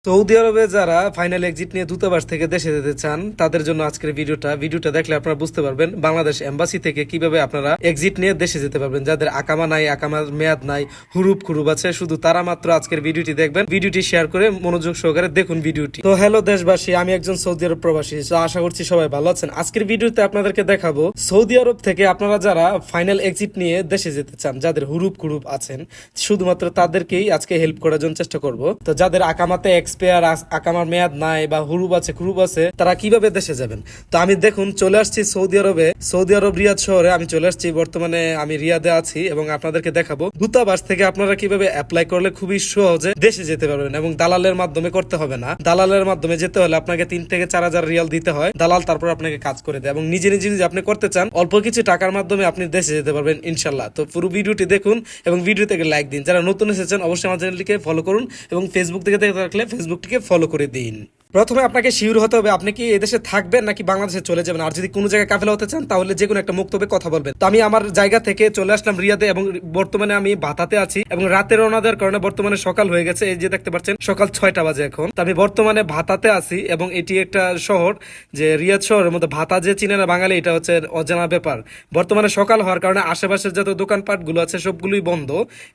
Saudi আরবে যারা final exit নিয়ে দূতাবাস থেকে দেশে যেতে চান তাদের জন্য আজকের ভিডিওটা দেখলে আপনারা বুঝতে পারবেন বাংলাদেশ এম্বাসি থেকে কিভাবে আপনারা এক্সিট নিয়ে দেশে যেতে পারবেন। যাদের আকামা নাই, আকামার মেয়াদ নাই, হুরুপ খুরুপ আছে, শুধু তারা মাত্র আজকের ভিডিওটি দেখবেন। ভিডিওটি শেয়ার করে মনোযোগ সহকারে দেখুন ভিডিওটি। তো হ্যালো দেশবাসী, আমি একজন সৌদি আরব প্রবাসী, তো আশা করছি সবাই ভালো আছেন। আজকের ভিডিওতে আপনাদেরকে দেখাবো সৌদি আরব থেকে আপনারা যারা ফাইনাল এক্সিট নিয়ে দেশে যেতে চান, যাদের হুরুপ খুরুপ আছেন, শুধুমাত্র তাদেরকেই আজকে হেল্প করার জন্য চেষ্টা করব। তো যাদের আকামাতে এক্সপায়ার, আকামার মেয়াদ নাই বা হুরুপ আছে, খুরুপ আছে, তারা কিভাবে দেশে যাবেন। তো আমি দেখুন চলে আসছি সৌদি আরবে, সৌদি আরব রিয়াদ শহরে আমি চলে আসছি। বর্তমানে আমি রিয়াদে আছি এবং আপনাদেরকে দেখাবো দূতাবাস থেকে আপনারা কিভাবে অ্যাপ্লাই করলে খুবই সহজে দেশে যেতে পারবেন এবং দালালের মাধ্যমে করতে হবে না। দালালের মাধ্যমে যেতে হলে আপনাকে 3 থেকে 4,000 রিয়াল দিতে হয়, দালাল তারপর আপনাকে কাজ করে দেয়। এবং নিজে নিজে যদি আপনি করতে চান অল্প কিছু টাকার মাধ্যমে আপনি দেশে যেতে পারবেন ইনশাল্লাহ। তো পুরো ভিডিওটি দেখুন এবং ভিডিও থেকে লাইক দিন। যারা নতুন এসেছেন অবশ্যই আমার চ্যানেলটিকে ফলো করুন এবং ফেসবুক থেকে দেখে থাকলে ফেসবুকটিকে ফলো করে দিন। প্রথমে আপনাকে শিওর হতে হবে আপনি কি এদেশে থাকবেন নাকি বাংলাদেশে চলে যাবেন। আর যদি কোনো জায়গায় কাফেলা হতে চান তাহলে যে কোনো একটা মুক্তবে কথা বলবেন। তো আমি আমার জায়গা থেকে চলে আসলাম রিয়াদে এবং বর্তমানে আমি ভাতাতে আছি এবং রাতে রওনা দেওয়ার কারণে বর্তমানে সকাল হয়ে গেছে। এই যে দেখতে পাচ্ছেন সকাল 6টা বাজে এখন। তো আমি বর্তমানে ভাতাতে আছি এবং এটি একটা শহর, যে রিয়াদ শহরের মধ্যে ভাতা যে চিনে না বাঙালি, এটা হচ্ছে অজানা ব্যাপার। বর্তমানে সকাল হওয়ার কারণে আশেপাশের যত দোকানপাট গুলো আছে সবগুলোই বন্ধ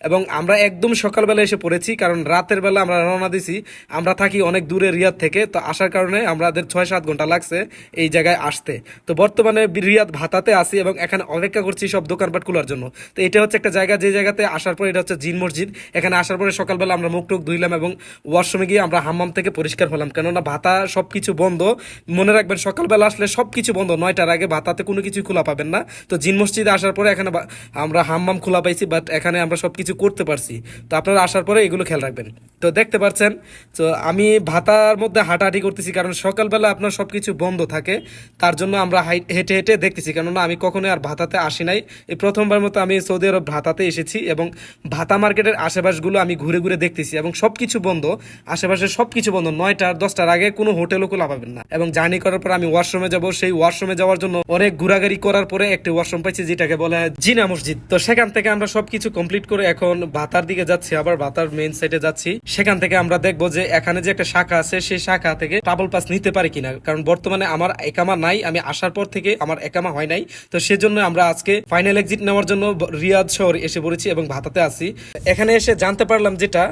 এবং আমরা একদম সকালবেলা এসে পড়েছি, কারণ রাতের বেলা আমরা রওনা দিছি। আমরা থাকি অনেক দূরে রিয়াদ থেকে, তো আসার কারণে আমাদের 6-7 ঘন্টা লাগছে এই জায়গায় আসতে। তো বর্তমানে রিয়াদ ভাতাতে আসি এবং এখানে অপেক্ষা করছি সব দোকানপাট খোলার জন্য। তো এটা হচ্ছে একটা জায়গা, যে জায়গাতে আসার পর এটা হচ্ছে জিন মসজিদ। এখানে আসার পরে সকালবেলা আমরা মুখ টুক ধুইলাম এবং ওয়াশরুমে গিয়ে আমরা হাম্মাম থেকে পরিষ্কার হলাম, কেননা ভাতা সবকিছু বন্ধ। মনে রাখবেন সকালবেলা আসলে সবকিছু বন্ধ, 9টার আগে ভাতাতে কোনো কিছু খোলা পাবেন না। তো জিন মসজিদে আসার পরে এখানে আমরা হাম্মাম খোলা পাইছি, বাট এখানে আমরা সবকিছু করতে পারছি। তো আপনারা আসার পরে এগুলো খেয়াল রাখবেন। তো দেখতে পাচ্ছেন তো আমি ভাতার মধ্যে হাঁটাহাঁটি করতেছি, কারণ সকালবেলা আপনার সবকিছু বন্ধ থাকে, তার জন্য আমরা হেঁটে হেঁটে দেখতেছি। কেননা আমি কখনোই আর ভাতাতে আসি নাই, এই প্রথমবার মতো আমি সৌদি আরব ভাতাতে এসেছি এবং ভাতা মার্কেটের আশেপাশগুলো আমি ঘুরে ঘুরে দেখতেছি এবং সবকিছু বন্ধ, আশেপাশে সবকিছু বন্ধ। 9টা-10টার আগে কোনো হোটেলও খোলা পাবেন না। এবং জার্নি করার পর আমি ওয়াশরুমে যাব, সেই ওয়াশরুমে যাওয়ার জন্য অনেক ঘোরাঘুরি করার পরে একটা ওয়াশরুম পাইছি যেটাকে বলা হয় জিনা মসজিদ। তো সেখান থেকে আমরা সবকিছু কমপ্লিট করে এখন ভাতার দিকে যাচ্ছি, আবার ভাতার মেইন সাইডে যাচ্ছি। সেখান থেকে আমরা দেখবো যে এখানে যে একটা শাখা আছে সেই শাখা থেকে ট্রাভেল পাস নিতে পারি কিনা, কারণ বর্তমানে আমার একামা নাই, আমি আসার পর থেকে আমার একামা হয় নাই। তো সেজন্য আমরা আজকে ফাইনাল এক্সিট নেওয়ার জন্য রিয়াদ শহর এসে পড়েছি এবং ভাতাতে আছি। এখানে এসে জানতে পারলাম যেটা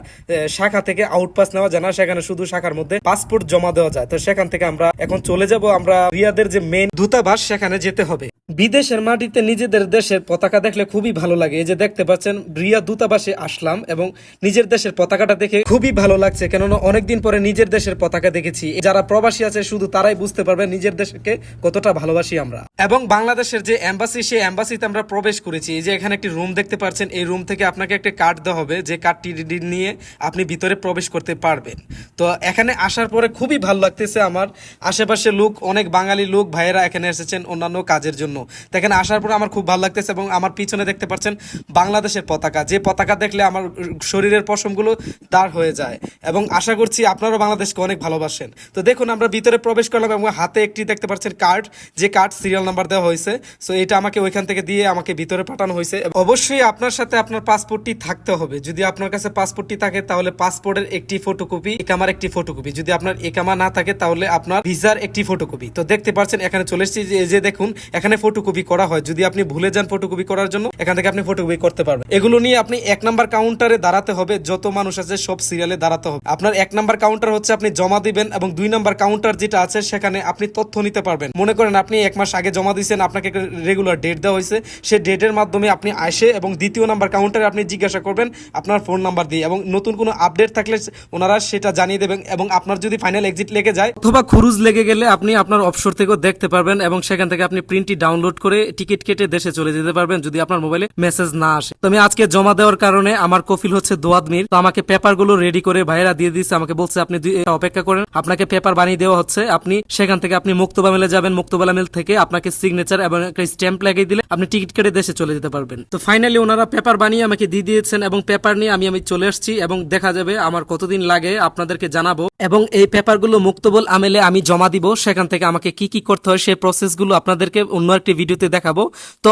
শাখা থেকে আউট পাস নেওয়া যায় না, সেখানে শুধু শাখার মধ্যে পাসপোর্ট জমা দেওয়া যায়। তো সেখান থেকে আমরা এখন চলে যাব, আমরা রিয়াদের যে মেইন দূতাবাস সেখানে যেতে হবে। বিদেশের মাটিতে নিজেদের দেশের পতাকা দেখলে খুবই ভালো লাগে। এই যে দেখতে পাচ্ছেন রিয়াদ দূতাবাসে আসলাম এবং নিজের দেশের পতাকাটা দেখে খুবই ভালো লাগছে, কেননা অনেকদিন পরে নিজের দেশের পতাকা দেখেছি। যারা প্রবাসী আছে শুধু তারাই বুঝতে পারবে নিজের দেশকে কতটা ভালোবাসি আমরা। এবং বাংলাদেশের যে এম্বাসি, সেই এম্বাসিতে আমরা প্রবেশ করেছি। এই যে এখানে একটি রুম দেখতে পাচ্ছেন, এই রুম থেকে আপনাকে একটা কার্ড দেওয়া হবে, যে কার্ডটি নিয়ে আপনি ভিতরে প্রবেশ করতে পারবেন। তো এখানে আসার পরে খুবই ভালো লাগতেছে আমার। আশেপাশে লোক, অনেক বাঙালি লোক ভাইয়েরা এখানে এসেছেন অন্যান্য কাজের জন্য। তো এখানে আসার পরে আমার খুব ভালো লাগতেছে এবং আমার পিছনে দেখতে পাচ্ছেন বাংলাদেশের পতাকা, যে পতাকা দেখলে আমার শরীরের পশমগুলো দাঁড় হয়ে যায় এবং আশা করছি আপনারাও বাংলাদেশকে অনেক ভালোবাসেন। তো দেখুন আমরা ভিতরে প্রবেশ করলাম এবং হাতে একটি দেখতে পাচ্ছেন কার্ড, যে কার্ড সিরিয়াল নাম্বার দেওয়া হয়েছে। সো এটা আমাকে ওইখান থেকে দিয়ে আমাকে ভিতরে পাঠানো হয়েছে। অবশ্যই আপনার সাথে আপনার পাসপোর্টটি থাকতে হবে। যদি আপনার কাছে পাসপোর্টটি থাকে তাহলে পাসপোর্টের একটি ফটোকপি, একামার একটি ফটোকপি। যদি আপনার একামা না থাকে তাহলে আপনার ভিসার একটি ফটোকপি। তো দেখতে পাচ্ছেন এখানে চলে এসেছি, যে দেখুন এখানে ফটোকপি করা হয়। যদি আপনি ভুলে যান ফটোকপি করার জন্য, এখান থেকে আপনি ফটোকপি করতে পারবেন। এগুলো নিয়ে আপনি 1 নাম্বার কাউন্টারে দাঁড়াতে হবে, যত মানুষ আছে সব সিরিয়ালে দাঁড়াতে হবে। আপনার 1 নাম্বার কাউন্টার হচ্ছে আপনি জমা দিবেন এবং 2 নাম্বার কাউন্টার যেটা আছে সেখানে আপনি তথ্য নিতে পারবেন। মনে করেন আপনি 1 মাস আগে জমা দিয়েছেন, আপনাকে রেগুলার ডেট দেওয়া হয়েছে, সেই ডেটের মাধ্যমে আপনি আসে এবং 2য় নাম্বার কাউন্টারে আপনি জিজ্ঞাসা করবেন আপনার ফোন নাম্বার দিয়ে, এবং নতুন কোনো আপডেট থাকলে ওনারা সেটা জানিয়ে দেবেন। এবং আপনার যদি ফাইনাল এক্সিট লেগে যায় অথবা খুরুজ লেগে গেলে আপনি আপনার অপশন থেকেও দেখতে পারবেন এবং সেখান থেকে আপনি প্রিন্টটি ডাউনলোড করে টিকিট কেটে দেশে চলে যেতে পারবেন যদি আপনার মোবাইলে মেসেজ না আসে। তো আমি আজকে জমা দেওয়ার কারণে আমার কফিল হচ্ছে দোয়াদমির, তো আমাকে পেপার গুলো রেডি করে ভাইরা দিয়ে দিচ্ছে। আমাকে বলছে আপনি অপেক্ষা করেন, আপনাকে পেপার বানিয়ে দেওয়া হচ্ছে। আপনি সেখান থেকে আপনি মুক্তবা মেলে যাবেন, মুক্তবালা মেল থেকে আপনাকে আপনাকে সিগনেচার এবং একটা স্ট্যাম্প লাগিয়ে দিলে আপনি টিকিট কেটে দেশে চলে যেতে পারবেন। তো ফাইনালি ওনারা পেপার বানিয়ে আমাকে দিয়ে দিয়েছেন এবং পেপার নিয়ে আমি চলে আসছি এবং দেখা যাবে আমার কতদিন লাগে আপনাদেরকে জানাবো, এবং এই পেপারগুলো মুক্তবল আমেলে আমি জমা দিব, সেখান থেকে আমাকে কি কি করতে হয় সেই প্রসেসগুলো আপনাদেরকে অন্য একটি ভিডিওতে দেখাবো। তো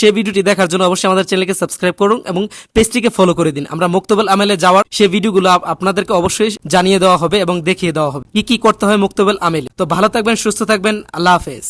সেই ভিডিওটি দেখার জন্য অবশ্যই আমাদের চ্যানেলকে সাবস্ক্রাইব করুন এবং পেজটিকে ফলো করে দিন। আমরা মুক্তবল আমেলে যাওয়ার সেই ভিডিওগুলো আপনাদেরকে অবশ্যই জানিয়ে দেওয়া হবে এবং দেখিয়ে দেওয়া হবে কি কি করতে হয় মুক্তবল আমেলে। তো ভালো থাকবেন, সুস্থ থাকবেন, আল্লাহ হাফেজ।